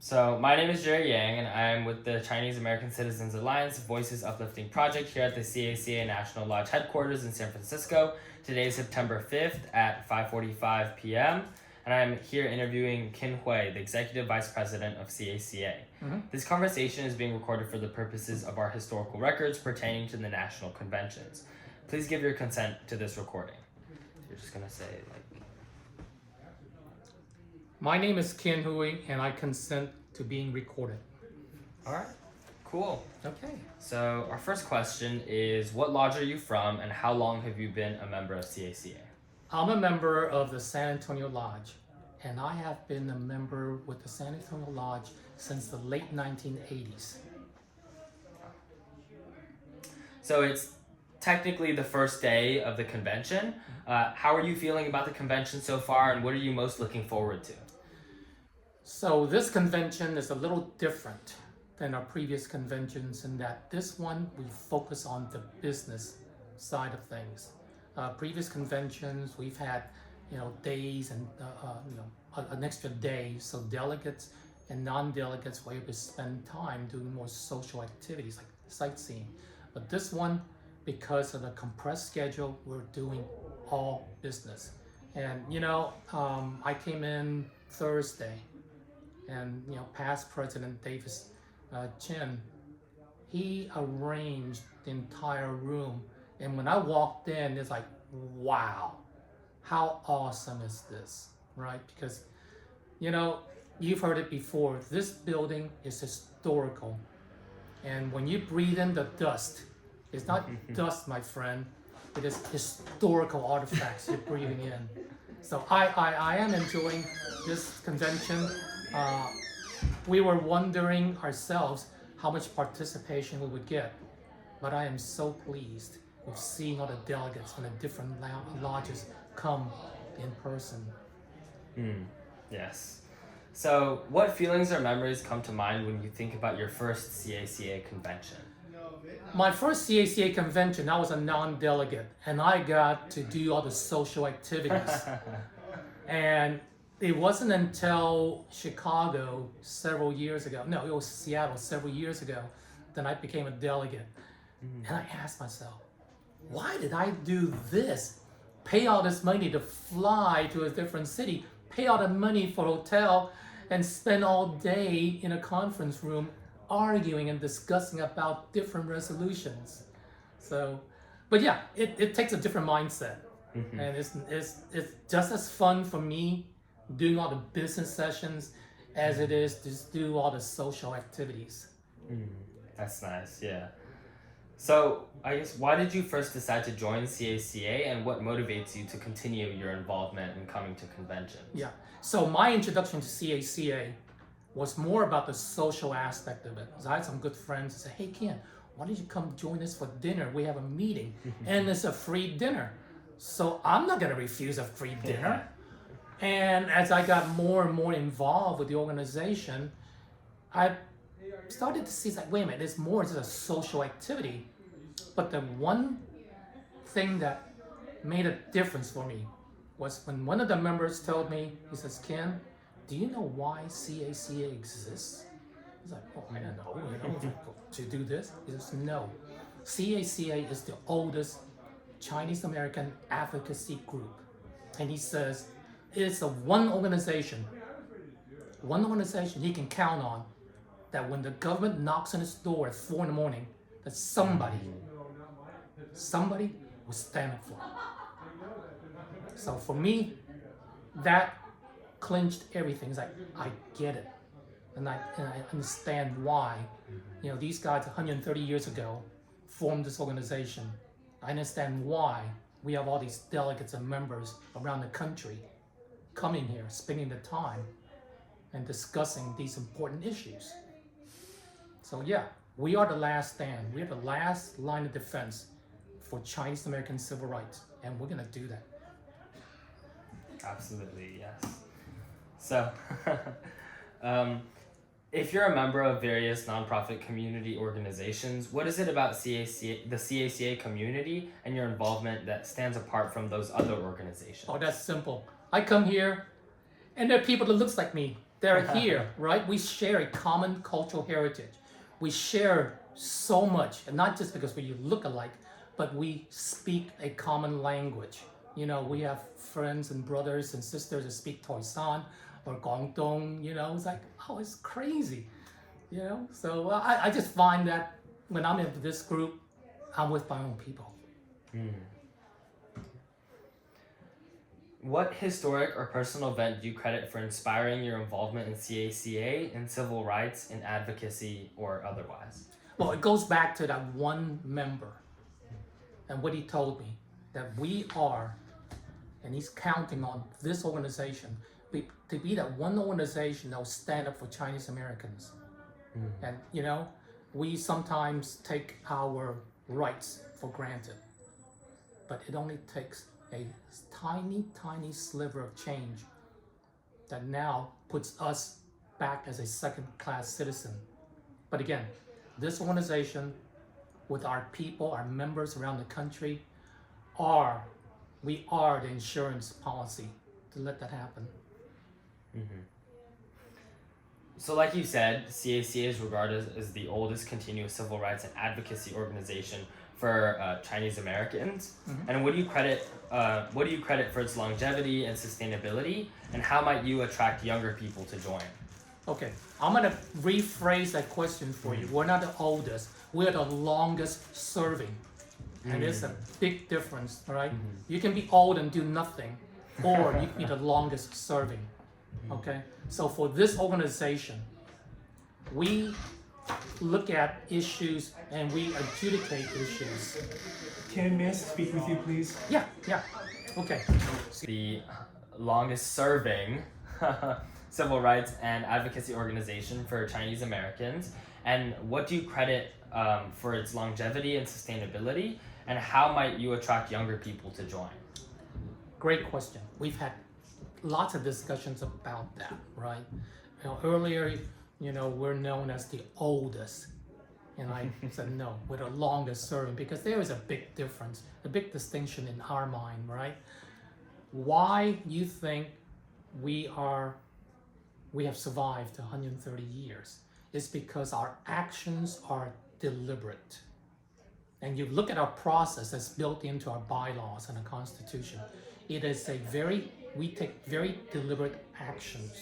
So, my name is Jerry Yang, and I'm with the Chinese American Citizens Alliance Voices Uplifting Project here at the C.A.C.A. National Lodge headquarters in San Francisco. Today is September 5th at 5:45 p.m., and I'm here interviewing Qin Hui, the Executive Vice President of C.A.C.A. This conversation is being recorded for the purposes of our historical records pertaining to the national conventions. Please give your consent to this recording. You're just gonna say, My name is Qin Hui, and I consent to being recorded. all right, cool. Okay. So our first question is, what lodge are you from, and how long have you been a member of C.A.C.A.? I'm a member of the San Antonio Lodge, and I have been a member with the San Antonio Lodge since the late 1980s. So it's technically the first day of the convention. How are you feeling about the convention so far, and what are you most looking forward to? So this convention is a little different than our previous conventions in that this one we focus on the business side of things. Previous conventions we've had, days and an extra day, so delegates and non-delegates were able to spend time doing more social activities like sightseeing. But this one, because of the compressed schedule, we're doing all business. And I came in Thursday, and past President Davis Chin, he arranged the entire room, and when I walked in, it's like, wow, how awesome is this, right? Because you've heard it before, this building is historical, and when you breathe in the dust, it's not dust, my friend, it is historical artifacts you're breathing in. So I am enjoying this convention. We were wondering ourselves how much participation we would get, but I am so pleased with seeing all the delegates from the different lodges come in person. Yes. So what feelings or memories come to mind when you think about your first C.A.C.A. convention? My first C.A.C.A. convention, I was a non-delegate, and I got to do all the social activities. And it wasn't until Chicago several years ago, no, it was Seattle several years ago, that I became a delegate. And I asked myself, why did I do this? Pay all this money to fly to a different city, pay all the money for hotel, and spend all day in a conference room arguing and discussing about different resolutions. So, but yeah, it takes a different mindset. And it's just as fun for me doing all the business sessions as it is to do all the social activities. That's nice, yeah. So I guess, why did you first decide to join C.A.C.A. and what motivates you to continue your involvement in coming to conventions? Yeah, so my introduction to C.A.C.A. was more about the social aspect of it. I had some good friends who said, hey Ken, why don't you come join us for dinner? We have a meeting and it's a free dinner. So I'm not gonna refuse a free dinner. And as I got more and more involved with the organization, I started to see, wait a minute, it's more just a social activity. But the one thing that made a difference for me was when one of the members told me, he says, Ken, do you know why C.A.C.A. exists? He's like, oh, I don't know, to do this? He says, no. C.A.C.A. is the oldest Chinese American advocacy group. And he says, it's the one organization he can count on that when the government knocks on his door at 4 a.m, that somebody will stand up for it. So for me, that clinched everything. It's like, I get it. And I understand why. These guys 130 years ago formed this organization. I understand why we have all these delegates and members around the country coming here, spending the time and discussing these important issues. So yeah, we are the last stand. We are the last line of defense for Chinese American civil rights, and we're gonna do that. Absolutely, yes. So, if you're a member of various nonprofit community organizations, what is it about the C.A.C.A. community and your involvement that stands apart from those other organizations? Oh, that's simple. I come here, and there are people that looks like me. They're here, right? We share a common cultural heritage. We share so much, and not just because we look alike, but we speak a common language. You know, we have friends and brothers and sisters that speak Toisan or Guangdong. You know, it's like, oh, it's crazy. You know, so I just find that when I'm in this group, I'm with my own people. What historic or personal event do you credit for inspiring your involvement in C.A.C.A, in civil rights, in advocacy, or otherwise? Well, it goes back to that one member and what he told me, that we are, and he's counting on this organization to be that one organization that will stand up for Chinese Americans. And, you know, we sometimes take our rights for granted, but it only takes a tiny, tiny sliver of change that now puts us back as a second-class citizen. But again, this organization, with our people, our members around the country, we are the insurance policy to let that happen. So like you said, C.A.C.A is regarded as the oldest continuous civil rights and advocacy organization for Chinese Americans. And what do you credit for its longevity and sustainability, and how might you attract younger people to join? Okay, I'm gonna rephrase that question for you. We're not the oldest, we're the longest serving. And there's a big difference, right? You can be old and do nothing, or you can be the longest serving. Okay, so for this organization, we look at issues and we adjudicate issues. May I speak with you, please? Yeah, okay. The longest serving civil rights and advocacy organization for Chinese Americans, and what do you credit for its longevity and sustainability, and how might you attract younger people to join? Great question. We've had lots of discussions about that, right? You know, earlier, you know, we're known as the oldest. And I said, no, we're the longest serving, because there is a big difference, a big distinction in our mind, right? Why you think we have survived 130 years is because our actions are deliberate. And you look at our process that's built into our bylaws and the Constitution. It is we take very deliberate actions.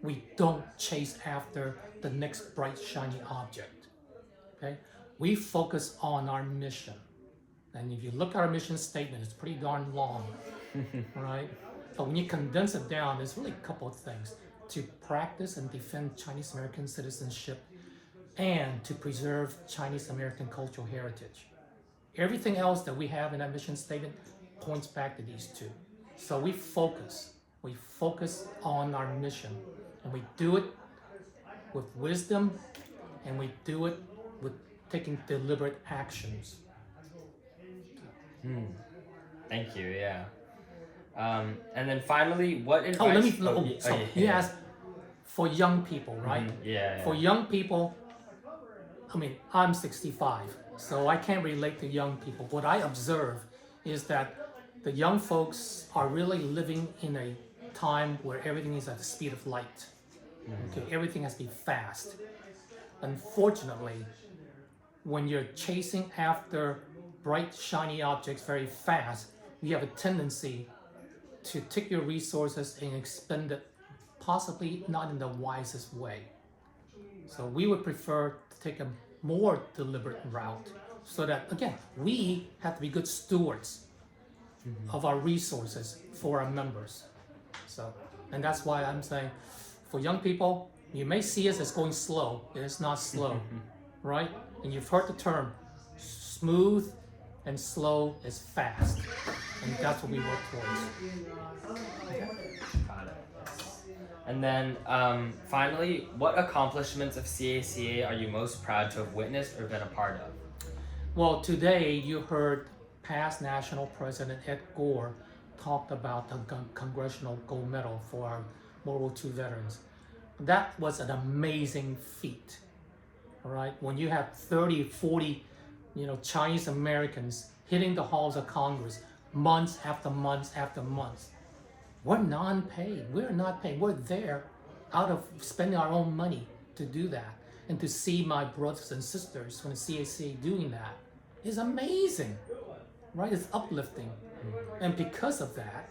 We don't chase after the next bright, shiny object. Okay? We focus on our mission. And if you look at our mission statement, it's pretty darn long, right? But when you condense it down, there's really a couple of things: to practice and defend Chinese American citizenship, and to preserve Chinese American cultural heritage. Everything else that we have in that mission statement points back to these two. So we focus on our mission, and we do it with wisdom, and we do it with taking deliberate actions. Thank you. Yeah. And then finally, what advice? You asked for young people, right? Yeah. For young people, I mean, I'm 65, so I can't relate to young people. What I observe is that the young folks are really living in a time where everything is at the speed of light. Okay, everything has to be fast. Unfortunately, when you're chasing after bright, shiny objects very fast, you have a tendency to take your resources and expend it possibly not in the wisest way. So we would prefer to take a more deliberate route, so that, again, we have to be good stewards of our resources for our members. So, and that's why I'm saying, for young people, you may see us as going slow. It's not slow, right? And you've heard the term, smooth and slow is fast. And that's what we work towards. Got it. And then finally, what accomplishments of C.A.C.A are you most proud to have witnessed or been a part of? Well, today you heard past National President Ed Gore talked about the Congressional Gold Medal for our World War II veterans. That was an amazing feat, all right? When you have 30, 40, Chinese Americans hitting the halls of Congress months after months after months. We're non-paid. We're not paid. We're there out of spending our own money to do that, and to see my brothers and sisters from the C.A.C.A doing that is amazing, right? It's uplifting. And because of that,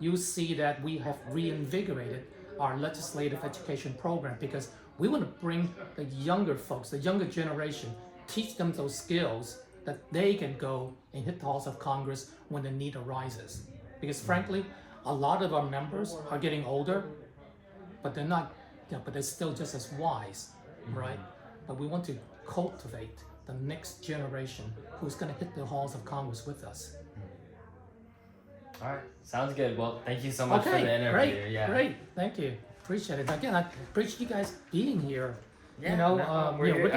you see that we have reinvigorated our legislative education program, because we want to bring the younger folks, the younger generation, teach them those skills that they can go and hit the halls of Congress when the need arises. Because frankly, a lot of our members are getting older, but they're not, but they're still just as wise, right? But we want to cultivate the next generation who's going to hit the halls of Congress with us. All right, sounds good. Well, thank you so much for the interview. Great, thank you. Appreciate it. Again, I appreciate you guys being here. Yeah, You know, no, we're